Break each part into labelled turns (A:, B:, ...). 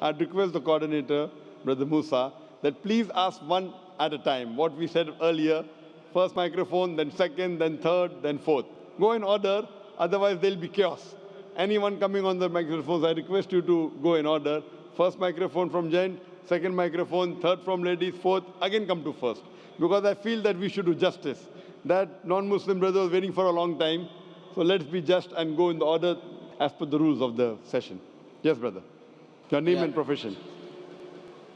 A: I'd request the coordinator, Brother Musa, that please ask one at a time. What we said earlier, first microphone, then second, then third, then fourth. Go in order, otherwise there'll be chaos. Anyone coming on the microphones, I request you to go in order. First microphone from gent, second microphone, third from ladies, fourth, again come to first. Because I feel that we should do justice. That non-Muslim brother was waiting for a long time. So let's be just and go in the order as per the rules of the session. Yes, brother. Your name and profession.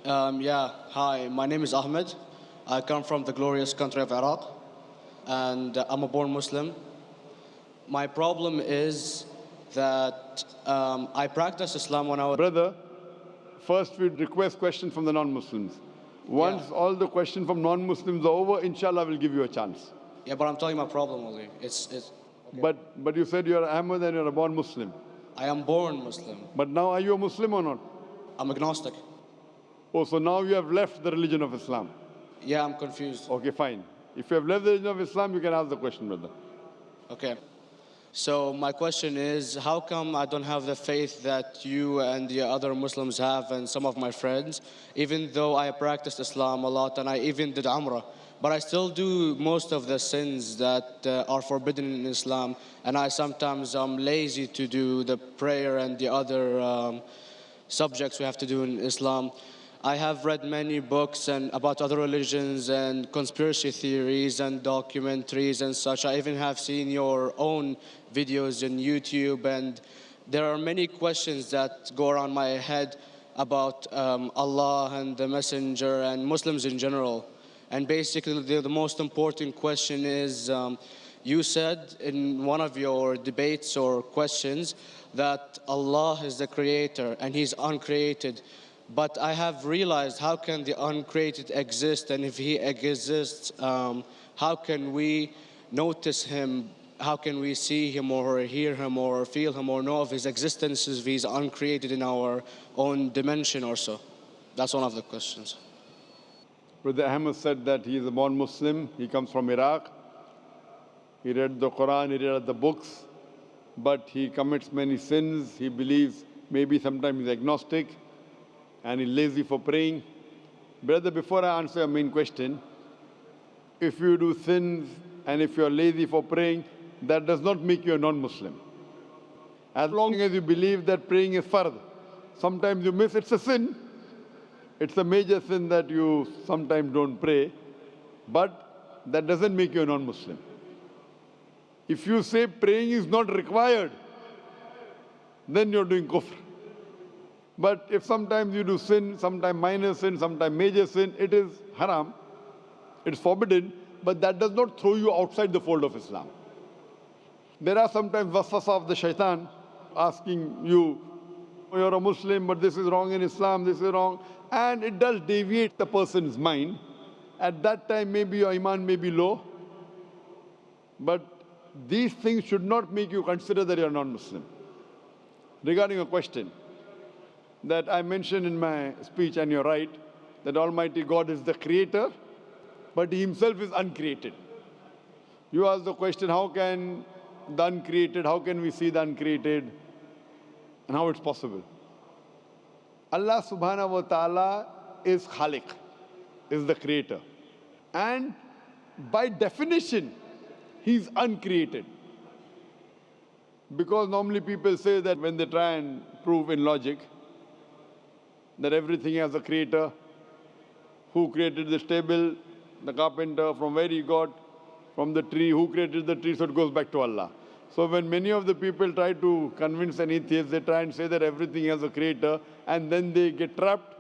B: Hi, my name is Ahmed. I come from the glorious country of Iraq, and I'm a born Muslim. My problem is that I practiced Islam when I was...
A: Brother, first we request questions from the non-Muslims. Once all the questions from non-Muslims are over, inshallah, we'll give you a chance.
B: Yeah, but I'm telling you my problem only. Okay.
A: But you said you're Ahmed and you're a born Muslim.
B: I am born Muslim.
A: But now are you a Muslim or not?
B: I'm agnostic.
A: Oh, so now you have left the religion of Islam.
B: Yeah, I'm confused.
A: Okay, fine. If you have left the religion of Islam, you can ask the question, brother.
B: Okay. So my question is, how come I don't have the faith that you and the other Muslims have and some of my friends, even though I practiced Islam a lot and I even did Umrah, but I still do most of the sins that are forbidden in Islam, and I sometimes am lazy to do the prayer and the other subjects we have to do in Islam. I have read many books about other religions and conspiracy theories and documentaries and such. I even have seen your own videos on YouTube, and there are many questions that go around my head about Allah and the Messenger and Muslims in general. And basically the most important question is, you said in one of your debates or questions that Allah is the creator and He's uncreated. But I have realized, how can the uncreated exist? And if He exists, how can we notice Him? How can we see Him or hear Him or feel Him or know of His existence if He's uncreated in our own dimension or so? That's one of the questions.
A: Brother Ahmed said that he is a born Muslim. He comes from Iraq. He read the Quran, he read the books, but he commits many sins. He believes maybe sometimes he's agnostic and he's lazy for praying. Brother, before I answer your main question, if you do sins and if you're lazy for praying, that does not make you a non-Muslim. As long as you believe that praying is fard, sometimes you miss, it's a sin. It's a major sin that you sometimes don't pray, but that doesn't make you a non-Muslim. If you say praying is not required, then you're doing kufr. But if sometimes you do sin, sometimes minor sin, sometimes major sin, it is haram, it's forbidden, but that does not throw you outside the fold of Islam. There are sometimes waswasa of the shaitan asking you, you're a Muslim, but this is wrong in Islam, this is wrong. And it does deviate the person's mind. At that time, maybe your iman may be low. But these things should not make you consider that you're non-Muslim. Regarding a question that I mentioned in my speech, and you're right, that Almighty God is the creator, but He Himself is uncreated. You ask the question, how can the uncreated, how can we see the uncreated, and how it's possible? Allah subhanahu wa ta'ala is Khaliq, is the creator. And by definition, He's uncreated. Because normally people say that when they try and prove in logic that everything has a creator, who created this table, the carpenter, from where he got, from the tree, who created the tree, so it goes back to Allah. So when many of the people try to convince an atheist, they try and say that everything has a creator, and then they get trapped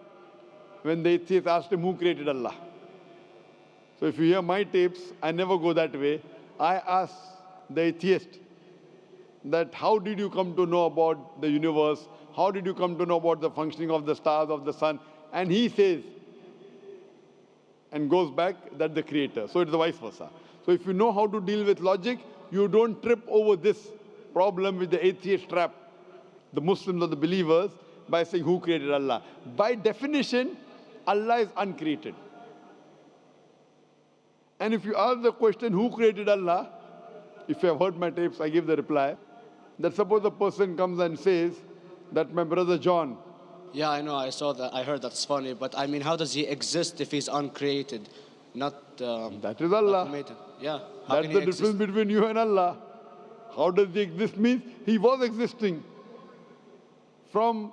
A: when the atheist asks him, who created Allah? So if you hear my tapes, I never go that way. I ask the atheist that how did you come to know about the universe? How did you come to know about the functioning of the stars, of the sun? And he says, and goes back, that the creator. So it's the vice versa. So if you know how to deal with logic, you don't trip over this problem with the atheist trap, the Muslims or the believers, by saying who created Allah. By definition, Allah is uncreated. And if you ask the question, who created Allah? If you have heard my tapes, I give the reply, that suppose a person comes and says that my brother John
B: Yeah, I know, I saw that, I heard that's funny, but I mean, how does he exist if he's uncreated? Not
A: That is
B: not
A: Allah.
B: created. Yeah, how
A: That's
B: can he
A: the
B: exist?
A: difference between you and Allah. How does he exist means he was existing from,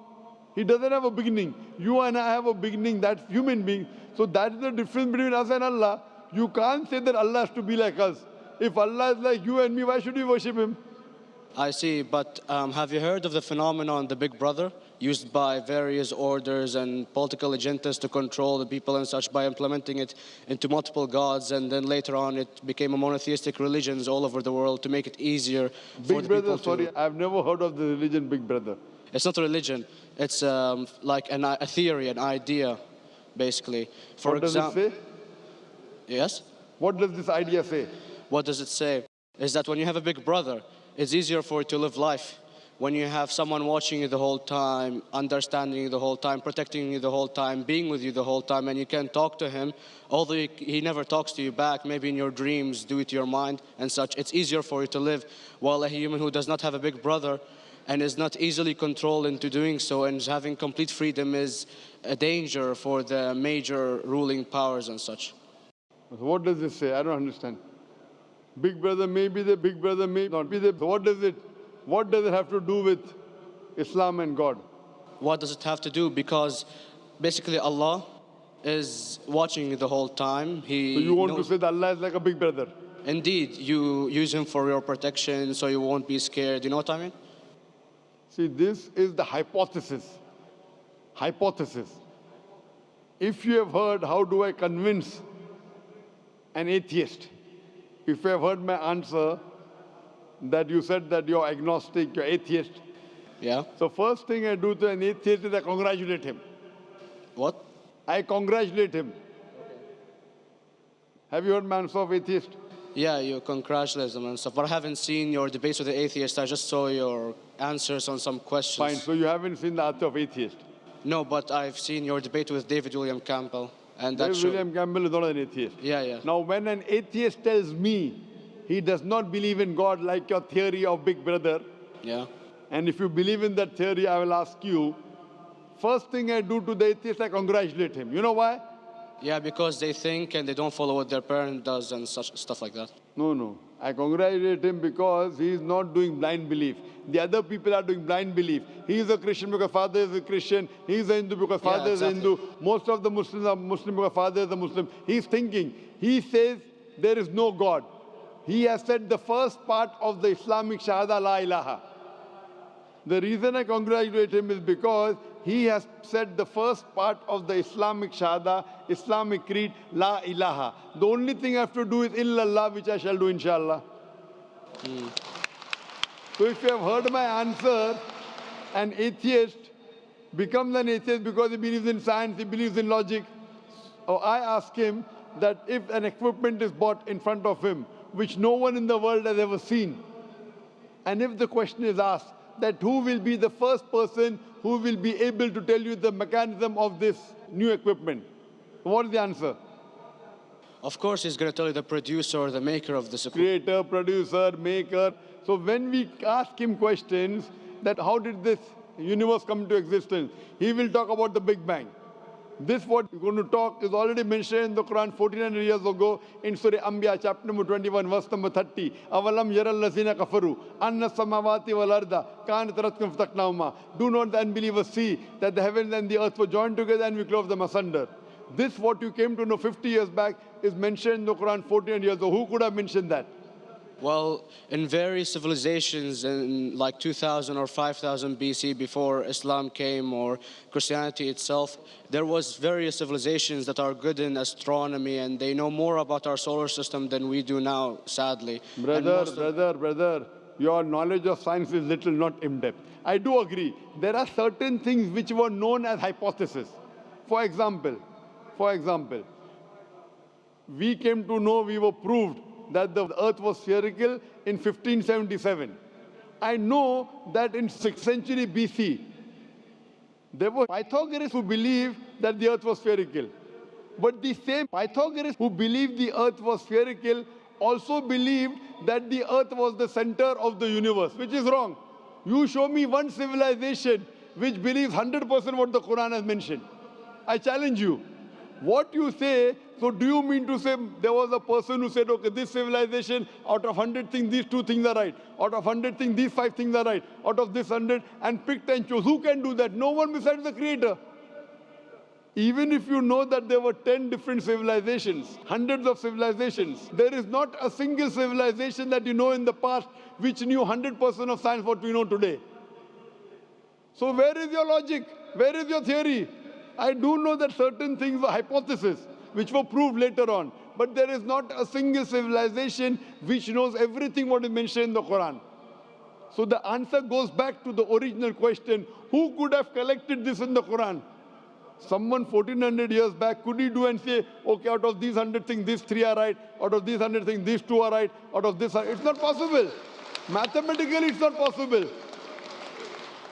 A: he doesn't have a beginning. You and I have a beginning, that's human being. So that's the difference between us and Allah. You can't say that Allah has to be like us. If Allah is like you and me, why should we worship him?
B: I see, but have you heard of the phenomenon, the Big Brother, used by various orders and political agendas to control the people and such by implementing it into multiple gods, and then later on it became a monotheistic religions all over the world to make it easier for
A: Big
B: the
A: brother,
B: people
A: sorry,
B: to...
A: I've never heard of the religion Big Brother.
B: It's not a religion, it's like a theory, an idea, basically. For
A: What does it
B: example,
A: say?
B: yes?
A: What does this idea say?
B: What does it say? Is that when you have a big brother, it's easier for you to live life. When you have someone watching you the whole time, understanding you the whole time, protecting you the whole time, being with you the whole time, and you can talk to him, although he never talks to you back, maybe in your dreams, do it to your mind and such, it's easier for you to live. While a human who does not have a big brother and is not easily controlled into doing so and is having complete freedom is a danger for the major ruling powers and such.
A: So what does this say? I don't understand. Big brother may be the big brother, may not be the. So what does it have to do with Islam and God?
B: What does it have to do? Because basically Allah is watching you the whole time.
A: So you want to
B: knows,
A: say that Allah is like a big brother?
B: indeed, you use him for your protection so you won't be scared. You know what I mean?
A: See, this is the hypothesis. Hypothesis. If you have heard, how do I convince an atheist? If you have heard my answer, that you said that you're agnostic, you're atheist.
B: Yeah.
A: So first thing I do to an atheist is I congratulate him.
B: What?
A: I congratulate him. Have you heard my answer of atheist?
B: Yeah, you congratulate them and stuff. But I haven't seen your debates with the atheist. I just saw your answers on some questions.
A: Fine, so you haven't seen the answer of atheist.
B: No, but I've seen your debate with David William Campbell. And that showed...
A: William Campbell is not an atheist.
B: Yeah, yeah.
A: Now, when an atheist tells me he does not believe in God like your theory of Big Brother,
B: Yeah.
A: and if you believe in that theory, I will ask you, first thing I do to the atheist, I congratulate him. You know why?
B: Yeah, because they think and they don't follow what their parent does and such stuff like that.
A: No. I congratulate him because he is not doing blind belief. The other people are doing blind belief. He is a Christian because father is a Christian. He is a Hindu because father is a Hindu. Most of the Muslims are Muslim because father is a Muslim. He is thinking. He says there is no God. He has said the first part of the Islamic Shahada, La ilaha. The reason I congratulate him is because he has said the first part of the Islamic Shahada, Islamic Creed, La ilaha. The only thing I have to do is illallah, which I shall do inshallah. So if you have heard my answer, an atheist becomes an atheist because he believes in science, he believes in logic. So I ask him that if an equipment is bought in front of him, which no one in the world has ever seen, and if the question is asked, that who will be the first person who will be able to tell you the mechanism of this new equipment? What is the answer?
B: Of course, he's going to tell you the producer or the maker of this equipment.
A: Creator, producer, maker. So when we ask him questions that how did this universe come into existence, he will talk about the Big Bang. This what we're going to talk is already mentioned in the Quran 1400 years ago in Surah Anbiya chapter number 21 verse number 30. Avalam yaral lazina kafaru anna samawati wal arda kanat ratkum fataknahuma. Do not the unbelievers see that the heavens and the earth were joined together and we clove them asunder. This what you came to know 50 years back is mentioned in the Quran 1400 years ago. Who could have mentioned that?
B: Well, in various civilizations in like 2000 or 5000 BC before Islam came or Christianity itself, there was various civilizations that are good in astronomy and they know more about our solar system than we do now, sadly.
A: Brother, your knowledge of science is little, not in-depth. I do agree. There are certain things which were known as hypotheses. For example, we came to know, we were proved that the earth was spherical in 1577. I know that in 6th century BC, there were Pythagoreans who believed that the earth was spherical. But the same Pythagoreans who believed the earth was spherical also believed that the earth was the center of the universe, which is wrong. You show me one civilization which believes 100% what the Quran has mentioned. I challenge you. What you say, so do you mean to say there was a person who said, okay, this civilization, out of 100 things, these 2 things are right. Out of 100 things, these 5 things are right. Out of this 100, and picked and chose. Who can do that? No one besides the Creator. Even if you know that there were 10 different civilizations, hundreds of civilizations, there is not a single civilization that you know in the past which knew 100% of science what we know today. So where is your logic? Where is your theory? I do know that certain things were hypotheses, which were proved later on. But there is not a single civilization which knows everything what is mentioned in the Quran. So the answer goes back to the original question, who could have collected this in the Quran? Someone 1400 years back, could he do and say, okay, out of these 100 things, these 3 are right. Out of these 100 things, these 2 are right. Out of this, it's not possible. Mathematically, it's not possible.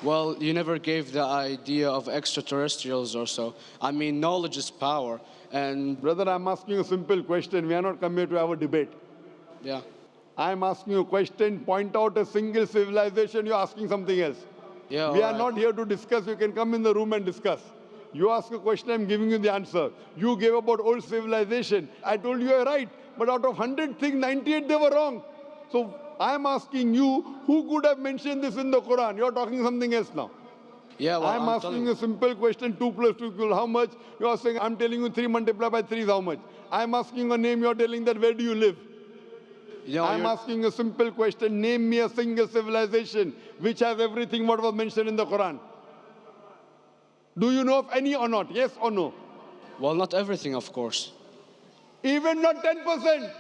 B: Well, you never gave the idea of extraterrestrials or so. I mean, knowledge is power. And
A: brother, I'm asking a simple question. We are not come here to have a debate.
B: yeah.
A: I'm asking you a question. Point out a single civilization. You're asking something else.
B: Yeah,
A: we are not here to discuss. You can come in the room and discuss. You ask a question, I'm giving you the answer. You gave about old civilization. I told you you're right. But out of 100 things, 98 they were wrong. So I'm asking you, who could have mentioned this in the Quran? You're talking something else now.
B: Yeah, well,
A: I'm asking a simple question, 2 plus 2 equals how much? You're saying, I'm telling you 3 multiplied by 3 is how much? I'm asking a name, you're telling that where do you live? I'm asking a simple question, name me a single civilization which has everything what was mentioned in the Quran. Do you know of any or not? Yes or no?
B: Well, not everything, of course.
A: Even not 10%.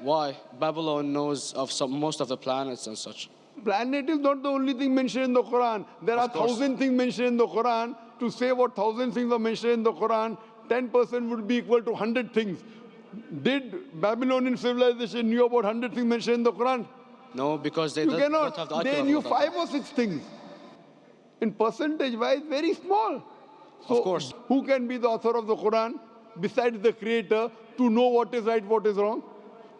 B: Why? Babylon knows of most of the planets and such.
A: Planet is not the only thing mentioned in the Quran. There are 1,000 things mentioned in the Quran. To say what 1,000 things are mentioned in the Quran, 10% would be equal to 100 things. Did Babylonian civilization knew about 100 things mentioned in the Quran?
B: No, because they
A: don't
B: have the
A: They knew 5 or 6 things. In percentage-wise, very small. So,
B: of course.
A: Who can be the author of the Quran besides the Creator to know what is right, what is wrong?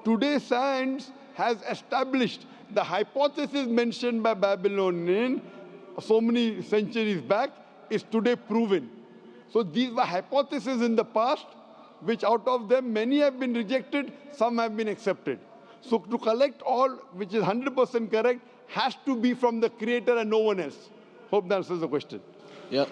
A: Today, science has established the hypothesis mentioned by Babylonian so many centuries back is today proven. So these were hypotheses in the past, which out of them many have been rejected, some have been accepted. So to collect all which is 100% correct has to be from the Creator and no one else. Hope that answers the question.
B: Yeah.